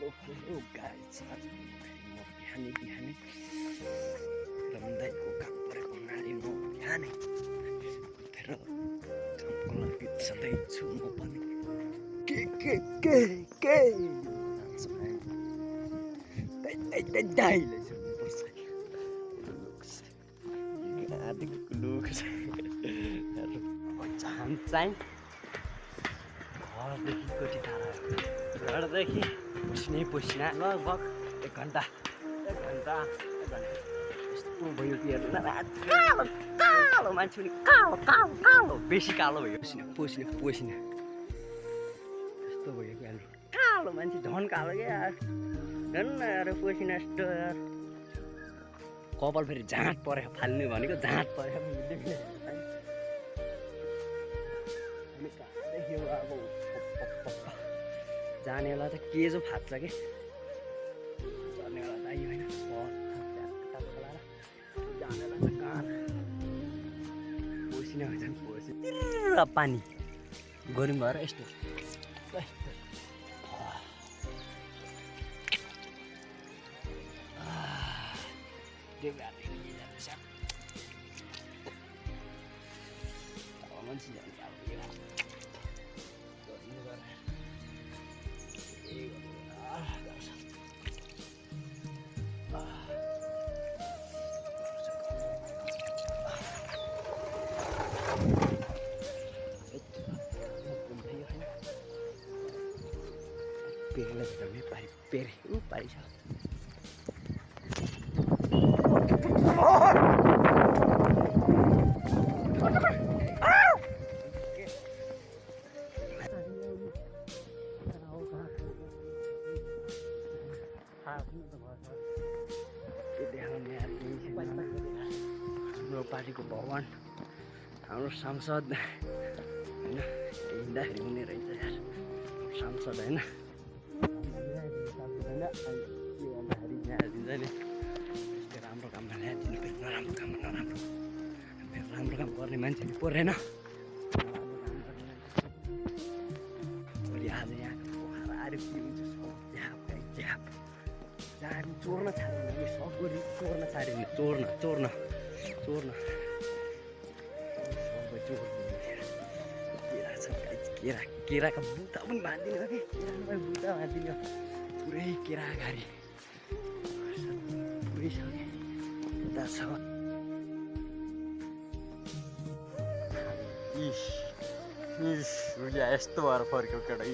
Hello guys, आज म बिहानै रमदाइको काम परेको हुनाले म बिहानै उठेर कामको लागि जाँदैछु म पनि के दाइले सुन्नुपर्छ आदिको लुक जान चाहिँ घरदेखि कति टाढा घरदेखि पसिना लगभग एक घन्टा यस्तो भयो कि हेर्नु न कालो कालो मान्छे पनि कालो बेसी कालो भयो पसिना यस्तो भयो कि हेर्नु कालो मान्छे झन् कालो क्या यार झन् यार पसिना यस्तो यार कपाल फेरि झाँट परेको फाल्ने भनेको झाँट परेको अब जानेलाई त के जो फाट्छ कि जानेलाई दाइ होइन जानेलाई त कहाँ पसिना हुन्छ पसिना पानी गरौँ भएर यस्तो मान्छे पेरेलाई झुटाउने पेरे पारि छ हाम्रो पार्टीको भगवान हाम्रो सांसद होइन हिँड्दाखेरि हुने रहेछ यार सांसद होइन ल्याइदिन्छ नि यस्तो राम्रो काममा ल्याइदिनु फेरि नराम्रो काम गर्ने मान्छे पर्दैन भोलि आज यहाँ पोखरा के हुन्छ झ्याप जानु चोर्न छाड्यो सबरी चोर्न छाड्यो भने चोर्न केराका बुटा पनि भाँदिनु कि बुटा भाँदिनु पुरै केरा घारी पुरै छ बुटा छ यस्तो भएर फर्क्यो केटा